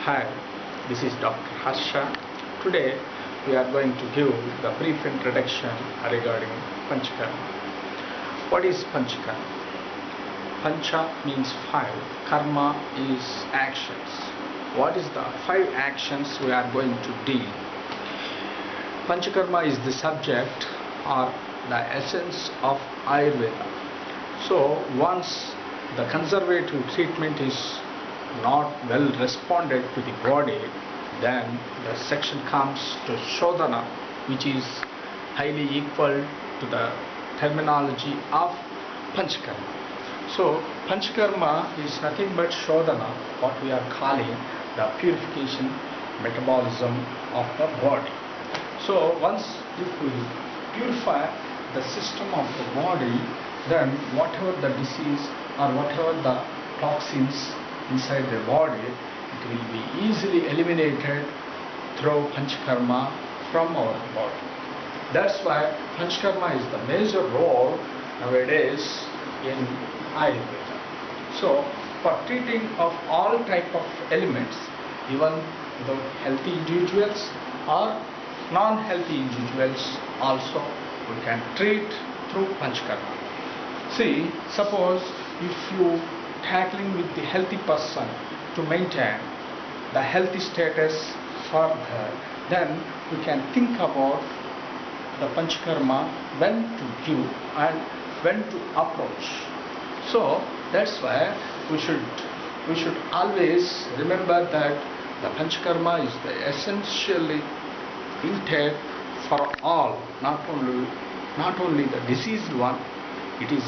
Hi, this is Dr. Harsha. Today we are going to give the brief introduction regarding Panchakarma. What is Panchakarma? Pancha means five, karma is actions. What is the five actions we are going to deal? Panchakarma is the subject or the essence of Ayurveda. So once the conservative treatment is not well responded to the body, then the section comes to Shodhana, which is highly equal to the terminology of Panchakarma. So Panchakarma is nothing but Shodhana, what we are calling the purification metabolism of the body. So once if we purify the system of the body, then whatever the disease or whatever the toxins inside the body, it will be easily eliminated through Panchakarma from our body. That's why Panchakarma is the major role nowadays in Ayurveda. So for treating of all type of elements, even the healthy individuals or non-healthy individuals also we can treat through Panchakarma. See, suppose if you tackling with the healthy person to maintain the healthy status for her, then we can think about the Panchakarma, when to give and when to approach. So that's why we should always remember that the Panchakarma is the essentially intake for all, not only the diseased one, it is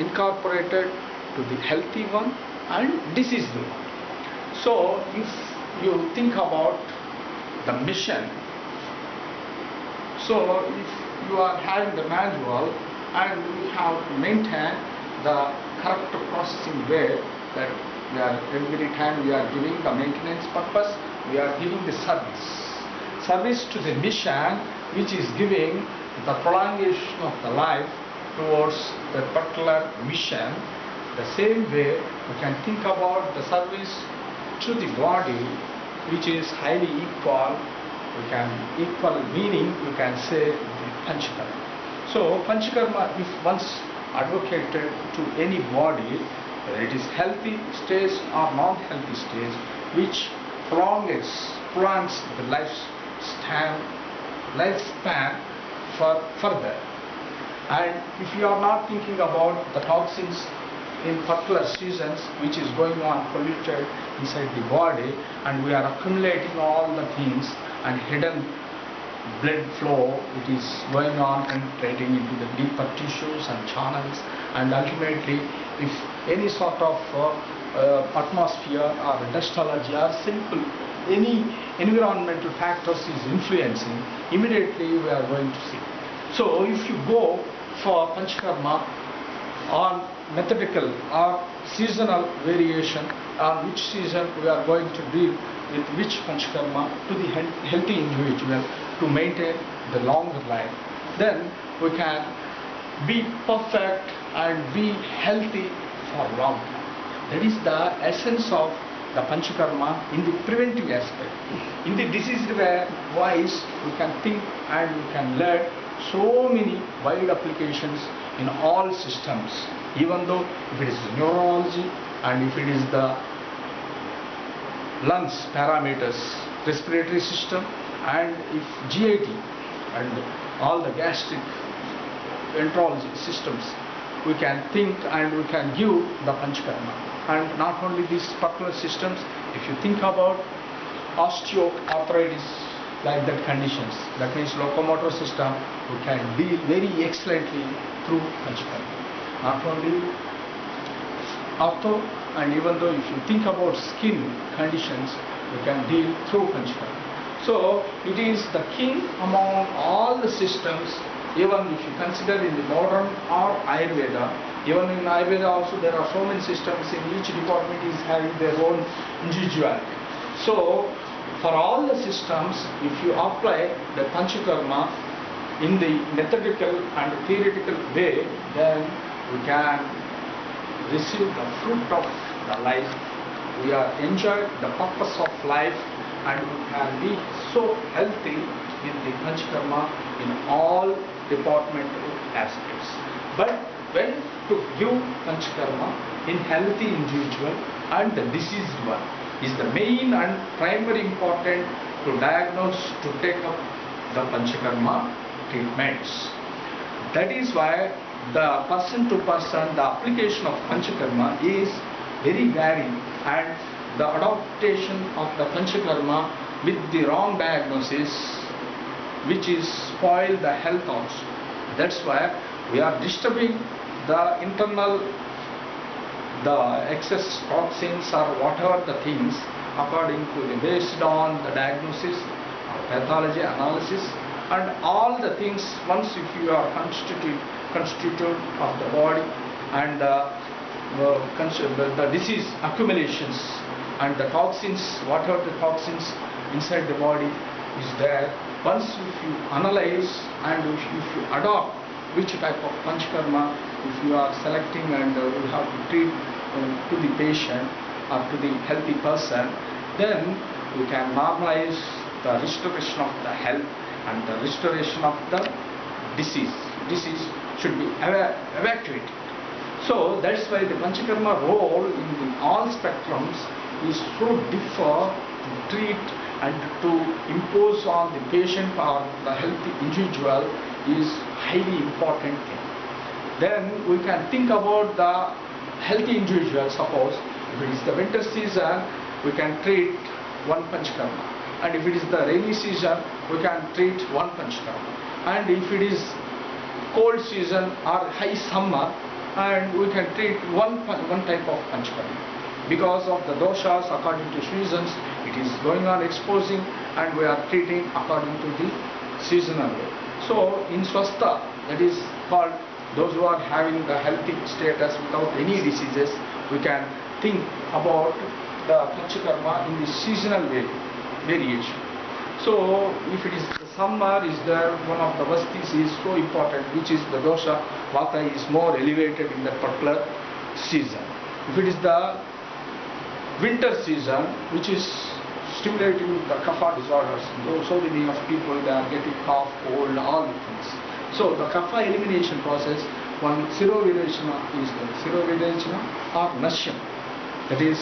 incorporated to the healthy one and diseased one. So if you think about the mission, so if you are having the manual and you have to maintain the correct processing way, that we are every time we are giving the maintenance purpose, we are giving the service to the mission, which is giving the prolongation of the life towards the particular mission. The same way we can think about the service to the body, which is highly equal. We can equal meaning, you can say the Panchakarma. So Panchakarma, if once advocated to any body, whether it is healthy stage or non-healthy stage, which prolongs the lifespan for further. And if you are not thinking about the toxins in particular seasons which is going on polluted inside the body, and we are accumulating all the things and hidden blood flow, it is going on penetrating into the deeper tissues and channels, and ultimately if any sort of atmosphere or dust allergy or simple any environmental factors is influencing, immediately we are going to see. So if you go for Panchakarma on methodical or seasonal variation, on which season we are going to deal with which Panchakarma to the healthy individual to maintain the longer life, then we can be perfect and be healthy for long time. That is the essence of the Panchakarma in the preventive aspect. In the diseased wise, we can think and we can learn so many wide applications in all systems, even though if it is neurology and if it is the lungs parameters, respiratory system, and if GIT and all the gastric enterology systems, we can think and we can give the Panchakarma. And not only these particular systems, if you think about osteoarthritis, like that conditions, that means locomotor system, we can deal very excellently through Panchakarma. Not only ortho, and even though if you think about skin conditions, we can deal through Panchakarma. So it is the king among all the systems. Even if you consider in the modern or Ayurveda, even in Ayurveda also there are so many systems, in each department is having their own individuality. So for all the systems, if you apply the Panchakarma in the methodical and theoretical way, then we can receive the fruit of the life we are enjoy the purpose of life and we can be so healthy with the Panchakarma in all departmental aspects. But when to give Panchakarma in healthy individual and the diseased one is the main and primary important to diagnose, to take up the Panchakarma treatments. That is why the person to person, the application of Panchakarma is very varied, and the adaptation of the Panchakarma with the wrong diagnosis, which is spoil the health also. That's why we are disturbing the internal, the excess toxins or whatever the things according to the based on the diagnosis or pathology analysis and all the things. Once if you are constitute of the body and the disease accumulations and the toxins, whatever the toxins inside the body is there, once if you analyze and if you adopt which type of Panchakarma, if you are selecting and you have to treat to the patient or to the healthy person, then you can normalize the restoration of the health and the restoration of the disease. Disease should be evacuated. So that's why the Panchakarma role in all spectrums is so differ to treat and to impose on the patient or the healthy individual is highly important thing. Then we can think about the healthy individual. Suppose if it is the winter season, we can treat one Panchakarma, and if it is the rainy season, we can treat one Panchakarma, and if it is cold season or high summer, and we can treat one type of Panchakarma. Because of the doshas according to seasons, it is going on exposing, and we are treating according to the seasonal way. So in Swastha, that is called those who are having the healthy status without any diseases, we can think about the Panchakarma in the seasonal variation. So if it is the summer, is there one of the vastis is so important, which is the dosha vata is more elevated in that particular season. If it is the winter season, which is stimulating the kapha disorders, so many of people they are getting cough, cold, all the things. So the kapha elimination process, one Sirovirechana is the Sirovirechana or Nashyam. That is,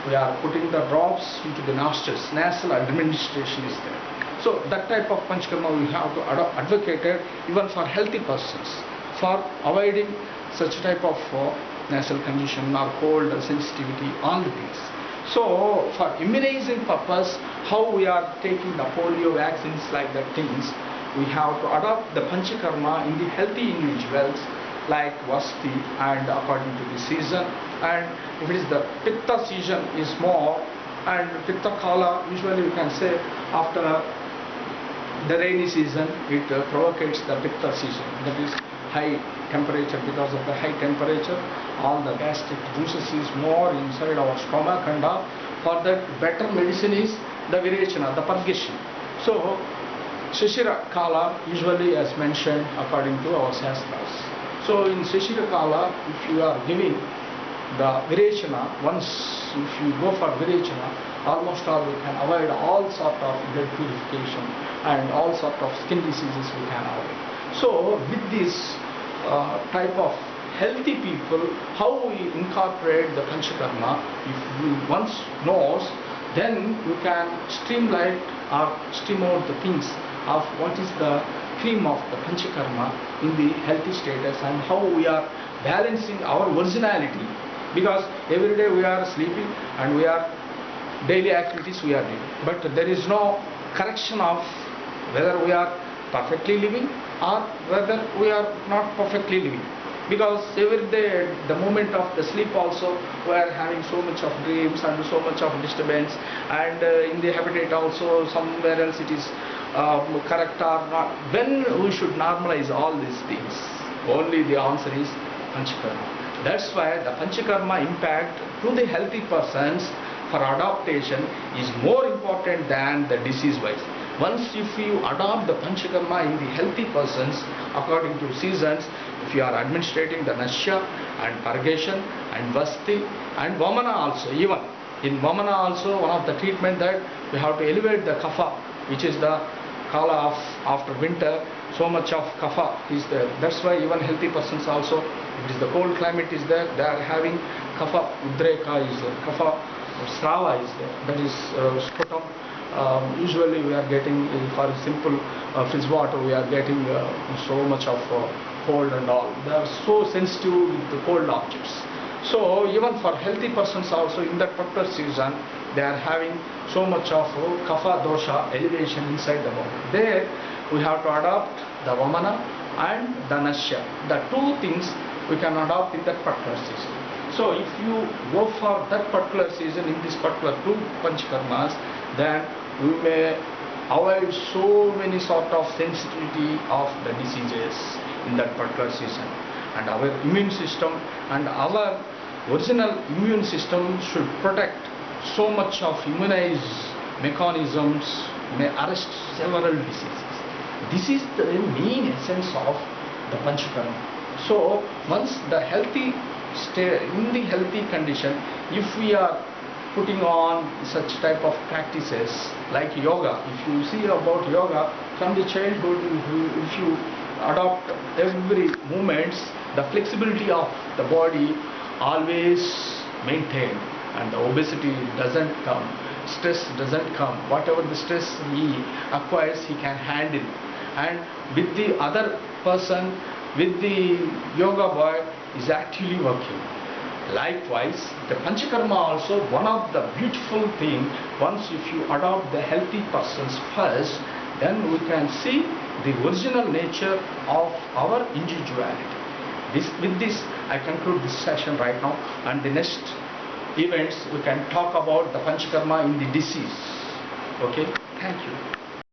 we are putting the drops into the nostrils, nasal administration is there. So that type of Panchakarma we have to advocate it even for healthy persons, for avoiding such type of nasal congestion or cold sensitivity, all the things. So for immunizing purpose, how we are taking the polio vaccines like that things, we have to adopt the Panchakarma in the healthy individuals like Vasti and according to the season. And if it is the Pitta season is more, and Pitta Kala usually we can say after the rainy season it provocates the Pitta season, that is high temperature. Because of the high temperature, all the gastric juices is more inside our stomach, and for that better medicine is the Virechana, the purgation. So Shishira Kala usually as mentioned according to our Shastras. So in Shishira Kala, if you are giving the Virechana, once if you go for Virechana, almost all we can avoid all sort of blood purification and all sort of skin diseases we can avoid. So with this type of healthy people, how we incorporate the Panchakarma, if we once knows, then we can streamline or stream out the things of what is the theme of the Panchakarma in the healthy status and how we are balancing our originality. Because every day we are sleeping and we are daily activities we are doing, but there is no correction of whether we are perfectly living or whether we are not perfectly living. Because every day the moment of the sleep also we are having so much of dreams and so much of disturbance, and in the habitat also somewhere else it is correct or not. When we should normalize all these things, only the answer is Panchakarma. That's why the Panchakarma impact to the healthy persons for adaptation is more important than the disease wise. Once if you adopt the Panchakarma in the healthy persons according to seasons, if you are administrating the Nashya and Purgation and Vasti and Vamana also even, In Vamana also, one of the treatment that we have to elevate the kapha, which is the kala of after winter. So much of kapha is there. That's why even healthy persons also, if it is the cold climate is there, they are having kapha udreka is there, kapha strava is there. That is sputum. Usually we are getting for simple fizz water, we are getting so much of cold and all. They are so sensitive with the cold objects. So even for healthy persons also in that particular season, they are having so much of kapha dosha elevation inside the body. There we have to adopt the vamana and the nasya. The two things we can adopt in that particular season. So if you go for that particular season in this particular two panchakarmas, then we may avoid so many sort of sensitivity of the diseases in that particular season. And our immune system and our original immune system should protect so much of immunize mechanisms may arrest several diseases. This is the main essence of the panchakarma. So once the healthy stay in the healthy condition, if we are putting on such type of practices like yoga, if you see about yoga from the childhood, if you adopt every movements, the flexibility of the body always maintained, and the obesity doesn't come, stress doesn't come. Whatever the stress he acquires, he can handle, and with the other person, with the yoga boy is actually working. Likewise, the panchakarma also one of the beautiful thing. Once if you adopt the healthy persons first, then we can see the original nature of our individuality. With this, I conclude this session right now, and the next events we can talk about the panchakarma in the disease. Okay, thank you.